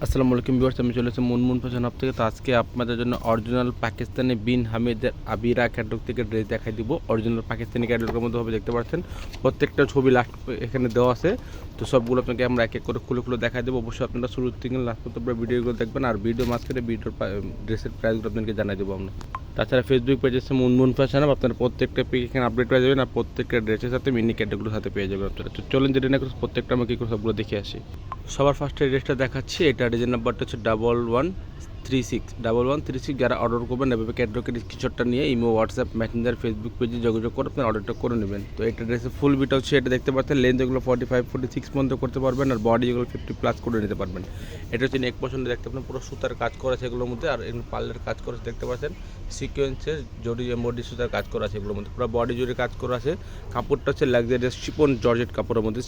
আসসালামু আলাইকুম ভিউয়ার্স, আমি চলেছি মুনমুন ফ্যাশন হাব থেকে। তো আজকে আপনাদের জন্য অরিজিনাল পাকিস্তানি বিন হামিদের আবিরা ক্যাটলগ থেকে ড্রেস দেখাই দিব। অরিজিনাল পাকিস্তানি ক্যাটলগের মধ্যে হবে, দেখতে পাচ্ছেন প্রত্যেকটা ছবি লাস্ট এখানে দেওয়া আছে। তো সবগুলো আপনাকে আমরা এক এক করে খুলে খুলে দেখাই দেবো। অবশ্যই আপনারা শুরু থেকে লাস্ট পর্যন্ত ভিডিওগুলো দেখবেন, আর ভিডিও মাঝখানে ভিডিওর ড্রেসের প্রাইসগুলো আপনাদেরকে জানাই দেবো আমরা। তাছাড়া ফেসবুক পেজ আছে মুনমুন ফ্যাশন হাব, আপনারা প্রত্যেকটা পেজ এখানে আপডেট পেয়ে যাবেন, আর প্রত্যেকটা ড্রেসের সাথে মিনি ক্যাটলগুলোর সাথে পেয়ে যাবেন আপনারা। তো চলেন যেটা না করে প্রত্যেকটা আমরা কী করে সবগুলো দেখে আসি। সবার ফার্স্টে ড্রেসটা দেখাচ্ছি, এটা ডিজাইন নাম্বারটা হচ্ছে 1136 যারা অর্ডার করবেন এভাবে ক্যাটলগের স্ক্রিনশটটা নিয়ে ইমো, হোয়াটসঅ্যাপ, মেসেঞ্জার, ফেসবুক পেজে যোগাযোগ করে আপনার অর্ডারটা করে নেবেন। তো এটা ড্রেসের ফুল বিটা হচ্ছে, এটা দেখতে পাচ্ছেন লেন্থ এগুলো 45-46 পর্যন্ত করতে পারবেন, আর বডি যেগুলো 50+ করে নিতে পারবেন। এটা হচ্ছে নেক পছন্দ, দেখতে পাচ্ছেন পুরো সুতার কাজ করা আছে এগুলোর মধ্যে, আর এগুলো পার্লের কাজ করা আছে দেখতে পাচ্ছেন, সিকোয়েন্সের জড়ি এমবডি সুতার কাজ করা আছে এগুলোর মধ্যে, পুরো বডি জুড়ে কাজ করা আছে। কাপড়টা হচ্ছে লাক্সারিয়াস শিপন জর্জেট কাপড়ের মধ্যে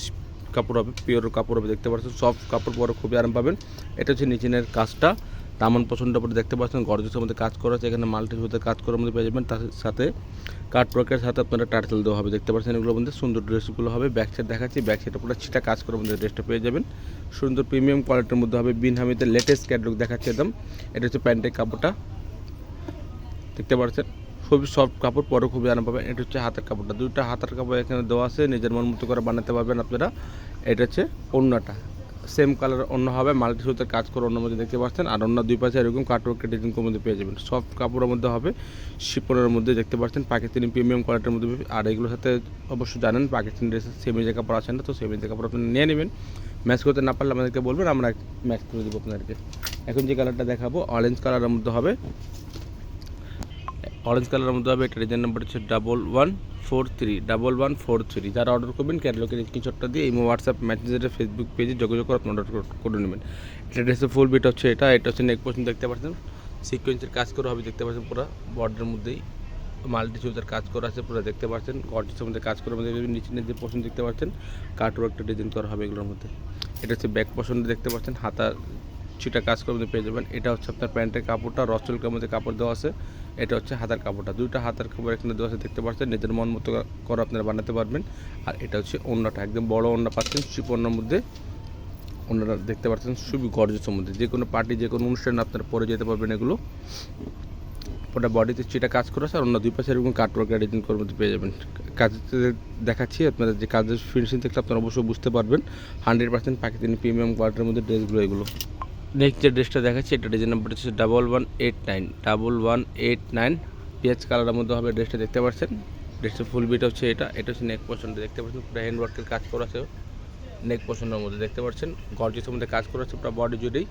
কাপড় হবে, পিওর কাপড় হবে, দেখতে পাচ্ছেন সফট কাপড়, পরে খুবই আরাম পাবেন। এটা হচ্ছে নিচের কাজটা, দামান পছন্দ করে দেখতে পাচ্ছেন গর্জেসের মধ্যে কাজ করা আছে, এখানে মাল্টি সুতার কাজ করার মধ্যে পেয়ে যাবেন। তার সাথে কাট ওয়ার্কের সাথে আপনারা টার্সেল দেওয়া হবে, দেখতে পাচ্ছেন এগুলোর মধ্যে সুন্দর ড্রেসগুলো হবে। ব্যাক সাইড দেখাচ্ছি, ব্যাক সাইডে পুরো ছিটা কাজ করার মধ্যে ড্রেসটা পেয়ে যাবেন। সুন্দর প্রিমিয়াম কোয়ালিটির মধ্যে হবে, বিন হামিদের লেটেস্ট ক্যাটলগ দেখাচ্ছে একদম। এটা হচ্ছে প্যান্টের কাপড়টা, দেখতে পাচ্ছেন খুবই সফট কাপড়, পরে খুবই আরাম পাবেন। এটা হচ্ছে হাতের কাপড়টা, দুইটা হাতের কাপড় এখানে দেওয়া আছে, নিজের মন মতো করে বানাতে পারবেন আপনারা। এটা হচ্ছে ওড়নাটা, সেম কালার অন্য হবে, মাল্টি সুতার কাজ করে অন্য মধ্যে দেখতে পাচ্ছেন, আর অন্য দুই পাশে এরকম কাটওয়ার্কের ডিজাইনের মধ্যে পেয়ে যাবেন। সফট কাপড়ের মধ্যে হবে, শিপনের মধ্যে দেখতে পাচ্ছেন, পাকিস্তানি প্রিমিয়াম কোয়ালিটির মধ্যে। আর এগুলোর সাথে অবশ্যই জানেন পাকিস্তানি ড্রেসের সেমিজে কাপড় আছে না, তো সেমিজে কাপড় আপনি নিয়ে নেবেন। ম্যাচ করতে না পারলে আমাদেরকে বলবেন, আমরা ম্যাচ করে দেবো আপনাদেরকে। এখন যে কালারটা দেখাবো অরেঞ্জ কালারের মধ্যে হবে, অরেঞ্জ কালারের মধ্যে হবে। এটা ডিজাইন নাম্বার হচ্ছে 1143 যারা অর্ডার করবেন ক্যাটালগের স্ক্রিনশটটা দিয়ে ইমো, হোয়াটসঅ্যাপ, মেসেঞ্জারে, ফেসবুক পেজে যোগাযোগ করে আপনি অর্ডার করে নেবেন। এটা ড্রেসের ফুল বিট হচ্ছে, এটা হচ্ছে নেক পছন্দ, দেখতে পাচ্ছেন সিকোয়েন্সের কাজ করা হবে, দেখতে পাচ্ছেন পুরো বর্ডারের মধ্যেই মাল্টি সুতার কাজ করা আছে পুরো, দেখতে পাচ্ছেন গর্জেসের মধ্যে কাজ করার মধ্যে নিচে যে পছন্দ দেখতে পাচ্ছেন কাটওয়ার্কটা ডিজাইন করা হবে এগুলোর মধ্যে। এটা হচ্ছে ব্যাক পছন্দ, দেখতে পাচ্ছেন হাতার ছিটা কাজ করে পেয়ে যাবেন। এটা হচ্ছে আপনার প্যান্টের কাপড়টা, রসলকের মধ্যে কাপড় দেওয়া আছে। এটা হচ্ছে হাতার কাপড়টা, দুইটা হাতার কাপড় এখানে দেওয়া আছে, দেখতে পাচ্ছেন নিজের মন মতো করে আপনারা বানাতে পারবেন। আর এটা হচ্ছে ওড়নাটা, একদম বড় ওড়না পাচ্ছেন শিপনের মধ্যে, ওড়নাটা দেখতে পাচ্ছেন খুবই গর্জেসের মধ্যে, যে কোনো পার্টি যে কোনো অনুষ্ঠানে আপনারা পরে যেতে পারবেন এগুলো। ওটা বডিতে চিটা কাজ করা আছে, আর অন্য দুই পাশে এরকম কাটওয়ার্ক ডিজাইন করে মধ্যে পেয়ে যাবেন। কাজে দেখাচ্ছি আপনাদের, যে কাজের ফিনিশিং দেখলে আপনারা অবশ্যই বুঝতে পারবেন 100% পাকিস্তানি প্রিমিয়াম কোয়ালিটির মধ্যে ড্রেসগুলো এগুলো। নেক্সট যে ড্রেসটা দেখাচ্ছি, এটা ডিজাইন নাম্বার হচ্ছে 1189 পেঁয়াজ কালারের মধ্যে হবে ড্রেসটা, দেখতে পাচ্ছেন। ড্রেসের ফুল বিট হচ্ছে এটা হচ্ছে নেক পছন্দ, দেখতে পাচ্ছেন পুরো হ্যান্ড ওয়ার্কের কাজ করা আছে নেক পছন্দের মধ্যে, দেখতে পাচ্ছেন গর্জেসের মধ্যে কাজ করা আছে পুরো বডি জুড়েই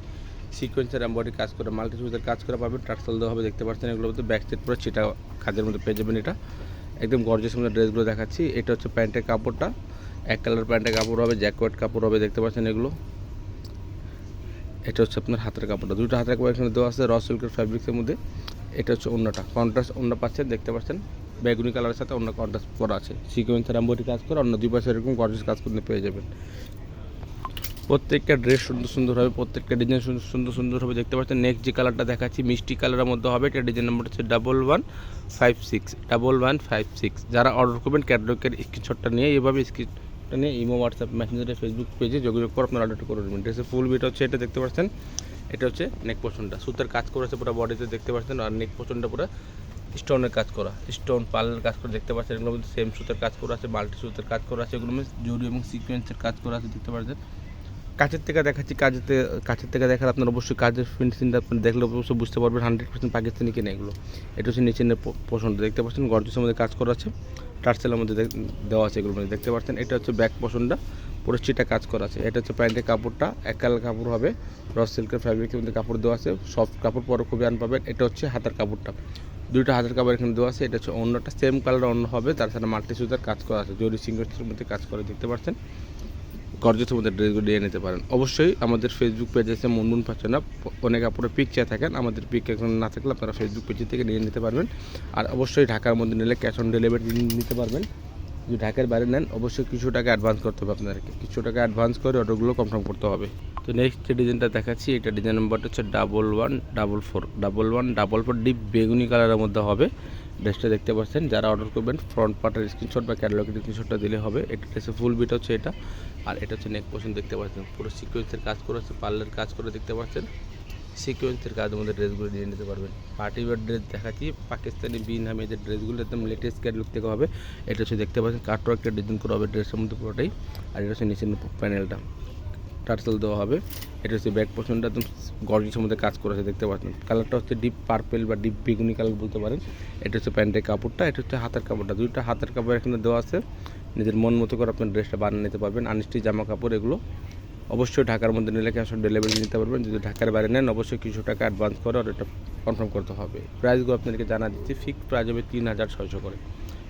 সিকোয়েন্সের এমবডি কাজ করে মাল্টি সুতার কাজ করা পাবেন, টার্সেল দেওয়া হবে, দেখতে পাচ্ছেন এগুলোর মধ্যে ব্যাক সাইড পুরো চিটা কাজের মধ্যে পেয়ে যাবেন। এটা একদম গর্জেসের মধ্যে ড্রেসগুলো দেখাচ্ছি। এটা হচ্ছে প্যান্টের কাপড়টা, এক কালার প্যান্টের কাপড় হবে, জ্যাকওয়েট কাপড় হবে, দেখতে পাচ্ছেন এগুলো। এটা হচ্ছে আপনার হাতের কাপড়টা, দুটো হাতের কাপড় এখানে দেওয়া আছে র সিল্কের ফ্যাব্রিক্সের মধ্যে। এটা হচ্ছে ওড়নাটা, কন্ট্রাস্ট ওড়না পাচ্ছেন, দেখতে পাচ্ছেন বেগুনি কালারের সাথে অন্য কন্ট্রাস্ট করা আছে, সিকোয়েন্সের এমবডি কাজ করে অন্য দুই পাশে এরকম গর্জেস কাজ করতে পেয়ে যাবেন। প্রত্যেকটা ড্রেস সুন্দর সুন্দর হবে, প্রত্যেকটা ডিজাইন সুন্দর হবে, দেখতে পাচ্ছেন। নেক্সট যে কালারটা দেখাচ্ছি মিষ্টি কালারের মধ্যে হবে, এটা ডিজাইন নাম্বার হচ্ছে 1156 যারা অর্ডার করবেন ক্যাটালগের স্ক্রিনশটটা নিয়ে এভাবে স্ক্রিনটা নিয়ে ইমো, হোয়াটসঅ্যাপ, মেসেঞ্জারে, ফেসবুক পেজে যোগাযোগ করে আপনার অর্ডারটা করে নেবেন। ড্রেসের ফুল বিট হচ্ছে এটা, দেখতে পাচ্ছেন। এটা হচ্ছে নেক পোর্শনটা, সুতার কাজ করেছে পুরো বডিতে, দেখতে পাচ্ছেন। আর নেক পোর্শনটা পুরো স্টোনের কাজ করা, স্টোন পার্লের কাজ করে, দেখতে পাচ্ছেন এগুলোর মধ্যে সেম সুতার কাজ করা আছে, মাল্টি সুতার কাজ করা আছে, এগুলোর মধ্যে জরি এবং সিকোয়েন্সের কাজ করা আছে, দেখতে পাচ্ছেন। কাছের থেকে দেখাচ্ছি, কাছের থেকে দেখার আপনার অবশ্যই কাজের ফিনিশিংটা আপনি দেখলে অবশ্যই বুঝতে পারবেন 100% পাকিস্তানি কিনে এগুলো। এটা হচ্ছে নিচের পোর্শনটা, দেখতে পাচ্ছেন গর্জেসের মধ্যে কাজ করা আছে, টার্সেলের মধ্যে দেওয়া আছে এগুলোর মধ্যে, দেখতে পাচ্ছেন। এটা হচ্ছে ব্যাক পোর্শনটা, পুরো চিটা কাজ করা আছে। এটা হচ্ছে প্যান্টের কাপড়টা, এক কালার কাপড় হবে, রস সিল্কের ফ্যাব্রিকের মধ্যে কাপড় দেওয়া আছে, সফট কাপড়, পরে খুবই আন পাবেন। এটা হচ্ছে হাতের কাপড়টা, দুইটা হাতের কাপড় এখানে দেওয়া আছে। এটা হচ্ছে অন্যটা সেম কালার অন্য হবে, তার সাথে মাল্টি সুতার কাজ করা আছে, জরি সিঙ্গের মধ্যে কাজ করে, দেখতে পাচ্ছেন। গর্জেসের মধ্যে ড্রেসগুলো নিয়ে নিতে পারেন। অবশ্যই আমাদের ফেসবুক পেজ আছে মুনমুন ফ্যাশন হাব, অনেক আপনারা পিক চেয়ে থাকেন, আমাদের পিক এখন না থাকলে আপনারা ফেসবুক পেজ থেকে নিয়ে নিতে পারবেন। আর অবশ্যই ঢাকার মধ্যে নিলে ক্যাশ অন ডেলিভারি নিতে পারবেন। যদি ঢাকার বাইরে নেন অবশ্যই কিছু টাকা অ্যাডভান্স করতে হবে আপনাদেরকে, কিছু টাকা অ্যাডভান্স করে অর্ডারগুলো কনফার্ম করতে হবে। তো নেক্সট যে ডিজাইনটা দেখাচ্ছি, এটা ডিজাইন নাম্বারটা হচ্ছে 1144 ডিপ বেগুনি কালারের মধ্যে হবে। ড্রেসটা দেখতে পাচ্ছেন। যারা অর্ডার করবেন ফ্রন্ট পার্টের স্ক্রিনশট বা ক্যাটালগের স্ক্রিনশটটা দিলে হবে। এটা ড্রেসের ফুল বিট হচ্ছে এটা, আর এটা হচ্ছে নেক পোর্শন দেখতে পাচ্ছেন পুরো সিকোয়েন্সের কাজ করা আছে, পার্লের কাজ করে দেখতে পাচ্ছেন। সিকোয়েন্সের কাজের মধ্যে ড্রেসগুলো নিয়ে নিতে পারবেন। পার্টি ওয়ার ড্রেস দেখাচ্ছি, পাকিস্তানি বিন হামিদের ড্রেসগুলো একদম লেটেস্ট ক্যাটালগ থেকে হবে। এটা হচ্ছে দেখতে পাচ্ছেন কাটওয়ার্ক একটা ডিজাইন করা হবে ড্রেসের মধ্যে পুরোটাই, আর এটা হচ্ছে নিচের প্যানেলটা টার্সেল দেওয়া হবে। এটা হচ্ছে ব্যাক পোর্শনটা একদম গর্জিয়াসের মধ্যে কাজ করেছে দেখতে পাচ্ছেন। কালারটা হচ্ছে ডিপ পার্পেল বা ডিপ বেগুনি কালার বলতে পারেন। এটা হচ্ছে প্যান্টের কাপড়টা, এটা হচ্ছে হাতের কাপড়টা। দুইটা হাতের কাপড় এখানে দেওয়া আছে, নিজের মন মতো করে আপনার ড্রেসটা বানিয়ে নিতে পারবেন। আনস্টিচ জামা কাপড় এগুলো অবশ্যই ঢাকার মধ্যে নিলে ক্যাশ অন ডেলিভারি নিতে পারবেন। যদি ঢাকার বাইরে নেন অবশ্যই কিছু টাকা অ্যাডভান্স করে অর্ডারটা কনফার্ম করতে হবে। প্রাইসগুলো আপনাদেরকে জানা দিচ্ছি, ফিক্সড প্রাইস হবে 3600 করে।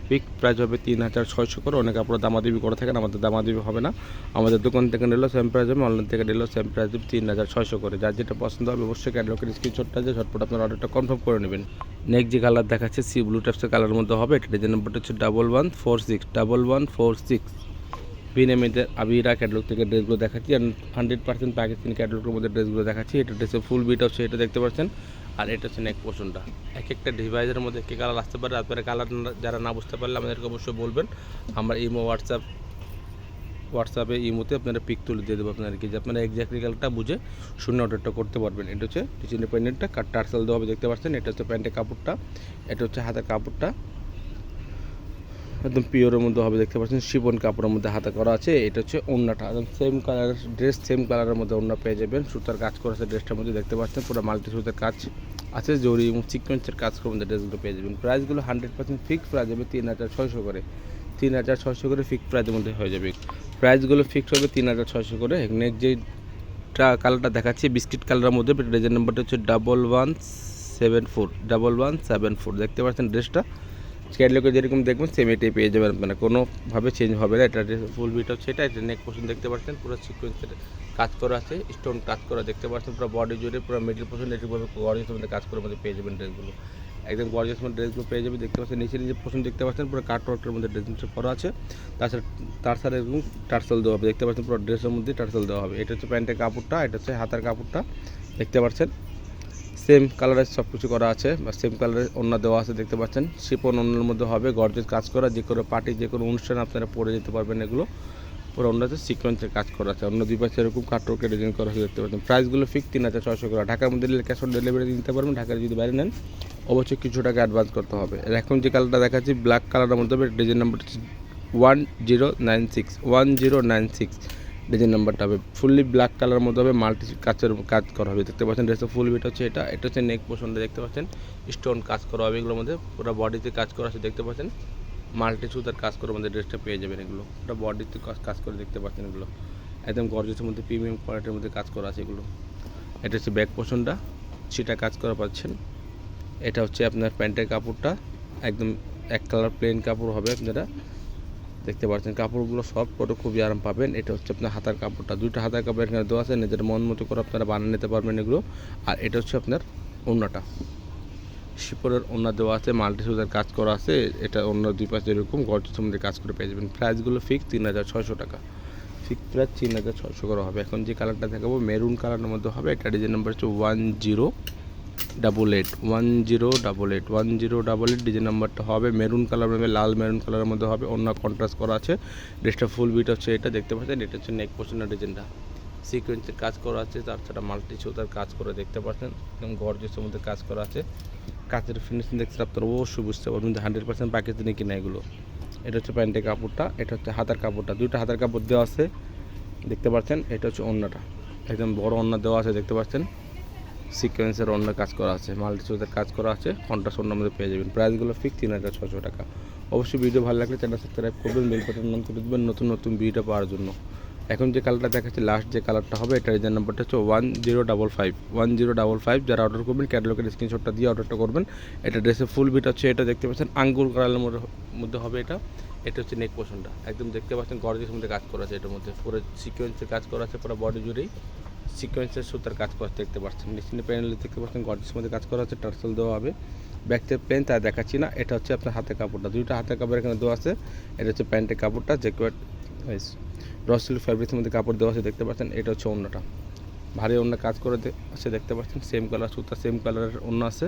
ফিক্সড প্রাইস হবে 3600 করে। অনেক আপনারা দামাদামি করে থাকেন, আমাদের দামাদামি হবে না। আমাদের দোকান থেকে নিলেও সেম প্রাইস হবে, অনলাইন থেকে নিলেও সেম প্রাইস হবে 3600 করে। যার যেটা পছন্দ হবে অবশ্যই ক্যাটালগের স্ক্রিনশটটা দিয়ে ঝটপট আপনার অর্ডারটা কনফার্ম করে নেবেন। নেক্সট যে কালার দেখাচ্ছে সি ব্লু টাইপসের কালারের মধ্যে হবে। এটা ডিজাইন নাম্বারটা হচ্ছে 1146 1146। বিনেমিদের আবিরা ক্যাটালগ থেকে ড্রেসগুলো দেখাচ্ছি, আর 100% পাকিস্তানি ক্যাটালগের মধ্যে ড্রেসগুলো দেখাচ্ছি। এটা ড্রেসের ফুল বিট হচ্ছে এটা দেখতে পাচ্ছেন, আর এটা হচ্ছে নেক পোর্শনটা। এক একটা ডিভাইসের মধ্যে কি কালার আসতে পারে, আপনারা কালার যারা না বুঝতে পারলে আমাদেরকে অবশ্যই বলবেন। আমরা ইমো হোয়াটসঅ্যাপে ইমোতে আপনারা পিক তুলে দিয়ে দেবো আপনাদেরকে, যে আপনারা এক্স্যাক্টলি কালারটা বুঝে শূন্য অর্ডারটা করতে পারবেন। এটা হচ্ছে ডিজাইন প্যান্টটা টার্সেল দেওয়া হবে দেখতে পাচ্ছেন। এটা হচ্ছে প্যান্টের কাপড়টা, এটা হচ্ছে হাতের কাপড়টা একদম পিওরের মধ্যে হবে দেখতে পাচ্ছেন। শিফন কাপড়ের মধ্যে হাতে করা আছে। এটা হচ্ছে ওড়নাটা একদম সেম কালার ড্রেস, সেম কালারের মধ্যে ওড়না পেয়ে যাবেন। সুতার কাজ করা আছে ড্রেসটার মধ্যে দেখতে পাচ্ছেন, পুরো মাল্টি সুতার কাজ আছে, জরি এবং সিকোয়েন্সের কাজ করে মধ্যে ড্রেসগুলো পেয়ে যাবেন। প্রাইসগুলো 100% ফিক্সড প্রাইস হবে 3600 করে। 3600 করে ফিক্সড প্রাইসের মধ্যে হয়ে যাবে। প্রাইসগুলো ফিক্সড হবে 3600 করে। নেক্সট যেটা কালারটা দেখাচ্ছি বিস্কিট কালারের মধ্যে, ডিজাইন নাম্বারটা হচ্ছে 1174 দেখতে পাচ্ছেন। ড্রেসটা ক্যাটালগে যেরকম দেখবেন সেম এটাই পেয়ে যাবেন আপনারা, কোনোভাবে চেঞ্জ হবে না। এটা ফুল বিট হচ্ছে এটা নেক পোর্শন দেখতে পাচ্ছেন, পুরো সিকোয়েন্সের কাজ করা আছে, স্টোন কাজ করা দেখতে পাচ্ছেন। পুরো বডি জুড়ে পুরো মিডল পোর্শন এরকমভাবে গর্জিয়াস মধ্যে কাজ করে মধ্যে পেয়ে যাবেন ড্রেসগুলো, একদম গর্জিয়াস মধ্যে ড্রেসগুলো পেয়ে যাবে দেখতে পাচ্ছেন। নিচে যে পোর্শন দেখতে পাচ্ছেন পুরো কাটওয়ার্কের মধ্যে ড্রেসটা করা আছে, তাছাড়া এরকম টার্সেল দেওয়া হবে দেখতে পাচ্ছেন, পুরো ড্রেসের মধ্যে টার্সেল দেওয়া হবে। এটা হচ্ছে প্যান্টের কাপড়টা, এটা হচ্ছে হাতার কাপড়টা দেখতে পাচ্ছেন। সেম কালারের সব কিছু করা আছে বা সেম কালারের ওড়না দেওয়া আছে দেখতে পাচ্ছেন। শিপন ওড়নার মধ্যে হবে, গর্জেস কাজ করা, যে কোনো পার্টি যে কোনো অনুষ্ঠানে আপনারা পরে যেতে পারবেন। এগুলো পুরো ওড়নাতে সিকোয়েন্সের কাজ করা আছে, অন্য দুই পাশে এরকম কাটওয়ার্কে ডিজাইন করা আছে দেখতে পাচ্ছেন। প্রাইসগুলো ফিক্স 3600 করে। ঢাকার মধ্যে নিলে ক্যাশ অন ডেলিভারি দিতে পারবেন, ঢাকার যদি বাইরে নেন অবশ্যই কিছু টাকা অ্যাডভান্স করতে হবে। এখন যে কালারটা দেখাচ্ছি ব্ল্যাক কালারের মধ্যে হবে, ডিজাইন নাম্বারটা হচ্ছে 1096 ডিজাইন নাম্বারটা হবে। ফুললি ব্ল্যাক কালারের মধ্যে হবে, মাল্টি কাজ করা হবে দেখতে পাচ্ছেন। ড্রেসের ফুল বিট হচ্ছে এটা, এটা হচ্ছে নেক পোর্শনটা দেখতে পাচ্ছেন, স্টোন কাজ করা হবে এগুলোর মধ্যে, পুরো বডিতে কাজ করা আছে দেখতে পাচ্ছেন। মাল্টি সুতার কাজ করে মধ্যে ড্রেসটা পেয়ে যাবেন। এগুলো পুরো বডিতে কাজ করে দেখতে পাচ্ছেন, এগুলো একদম গর্জিয়াসের মধ্যে প্রিমিয়াম কোয়ালিটির মধ্যে কাজ করা আছে এগুলো। এটা হচ্ছে ব্যাক পোর্শনটা, সেটা কাজ করা পাচ্ছেন। এটা হচ্ছে আপনার প্যান্টের কাপড়টা, একদম এক কালার প্লেন কাপড় হবে, আপনারা দেখতে পাচ্ছেন। কাপড়গুলো সফট, পরে খুবই আরাম পাবেন। এটা হচ্ছে আপনার হাতার কাপড়টা, দুইটা হাতার কাপড় এখানে দেওয়া আছে, নিজের মন মতো করে আপনারা বানিয়ে নিতে পারবেন এগুলো। আর এটা হচ্ছে আপনার ওড়নাটা, শিপরের ওড়না দেওয়া আছে, মাল্টি সুতার কাজ করা আছে। এটা অন্য দুই পাশে এরকম গর্জিয়াসের মধ্যে কাজ করে পেয়ে যাবেন। প্রাইসগুলো ফিক্স 3600 টাকা, ফিক্স প্রাইস 3600 করে হবে। এখন যে কালারটা দেখাবো মেরুন কালারের মধ্যে হবে। এটা ডিজাইন নাম্বার হচ্ছে 1088 ডিজাইন নাম্বারটা হবে মেরুন কালার, লাল মেরুন কালারের মধ্যে হবে। অন্য কন্ট্রাস্ট করা আছে, ড্রেসটা ফুল বিট হচ্ছে এটা দেখতে পাচ্ছেন। এটা হচ্ছে নেক পোর্শনের ডিজাইনটা, সিকোয়েন্সের কাজ করা আছে, তাছাড়া মাল্টি সুতার কাজ করে দেখতে পাচ্ছেন, একদম গর্জিয়াসের মধ্যে কাজ করা আছে। কাজের ফিনিশিং দেখতে আপনারা অবশ্যই বুঝতে পারবেন 100% পাকিস্তানি কিনা এগুলো। এটা হচ্ছে প্যান্টের কাপড়টা, এটা হচ্ছে হাতার কাপড়টা, দুইটা হাতার কাপড় দেওয়া আছে দেখতে পাচ্ছেন। এটা হচ্ছে ওড়নাটা, একদম বড় ওড়না দেওয়া আছে দেখতে পাচ্ছেন। সিকোয়েন্সের অন্য কাজ করা আছে, মাল্টি সুতার কাজ করা আছে, কন্ট্রাস্ট অন্য মধ্যে পেয়ে যাবেন। প্রাইসগুলো ফিক্স 3600 টাকা। অবশ্যই ভিডিও ভালো লাগলে চ্যানেল সাবস্ক্রাইব করবেন, বেল বাটন অন করে দেবেন নতুন নতুন ভিডিও পাওয়ার জন্য। এখন যে কালারটা দেখাচ্ছি লাস্ট যে কালারটা হবে, এটা ডিজাইন নাম্বারটা হচ্ছে 1055 যারা অর্ডার করবেন ক্যাটালগের স্ক্রিনশটটা দিয়ে অর্ডারটা করবেন। এটা ড্রেসের ফুল বিট হচ্ছে এটা দেখতে পাচ্ছেন, আঙ্গুর কালারের মধ্যে হবে এটা। এটা হচ্ছে নেক পোর্শনটা, একদম দেখতে পাচ্ছেন গর্জিয়াসের মধ্যে কাজ করা আছে, এটার মধ্যে পুরো সিকোয়েন্সের কাজ করা আছে, পুরো বডি জুড়েই সিকোয়েন্সের সুতার কাজ করা দেখতে পাচ্ছেন। নিচে প্যানেলে দেখতে পাচ্ছেন গর্জিয়াসের মধ্যে কাজ করা আছে, টার্সেল দেওয়া হবে। ব্যাকতে প্লেন তাই দেখাচ্ছি না। এটা হচ্ছে আপনার হাতের কাপড়টা, দুইটা হাতের কাপড় এখানে দেওয়া আছে। এটা হচ্ছে প্যান্টের কাপড়টা, জ্যাকেট রসিল ফ্যাব্রিক্সের মধ্যে কাপড় দেওয়া আছে দেখতে পাচ্ছেন। এটা হচ্ছে ওড়নাটা, ভারী ওড়না কাজ করে আছে দেখতে পাচ্ছেন। সেম কালার সুতা, সেম কালারের ওড়না আছে,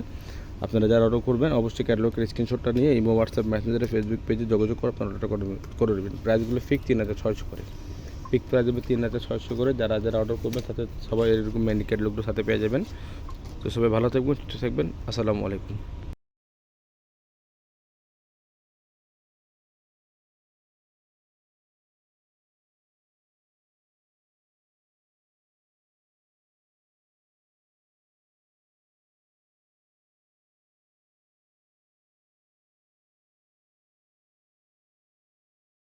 আপনারা যারা অর্ডার করবেন অবশ্যই ক্যাটালগের স্ক্রিনশটটা নিয়ে ইমো হোয়াটসঅ্যাপ মেসেঞ্জারে ফেসবুক পেজে যোগাযোগ করে আপনারা অর্ডারটা করে নেবেন। প্রাইসগুলো ফিক্স 3600 করে, ফিক্স প্রাইস দেবে 3600 করে। যারা যারা অর্ডার করবেন তাতে সবাই এরকম ম্যানি ক্যাটালগুলো সাথে পেয়ে যাবেন। তো সবাই ভালো থাকবেন, সুস্থ থাকবেন। আসসালামু আলাইকুম।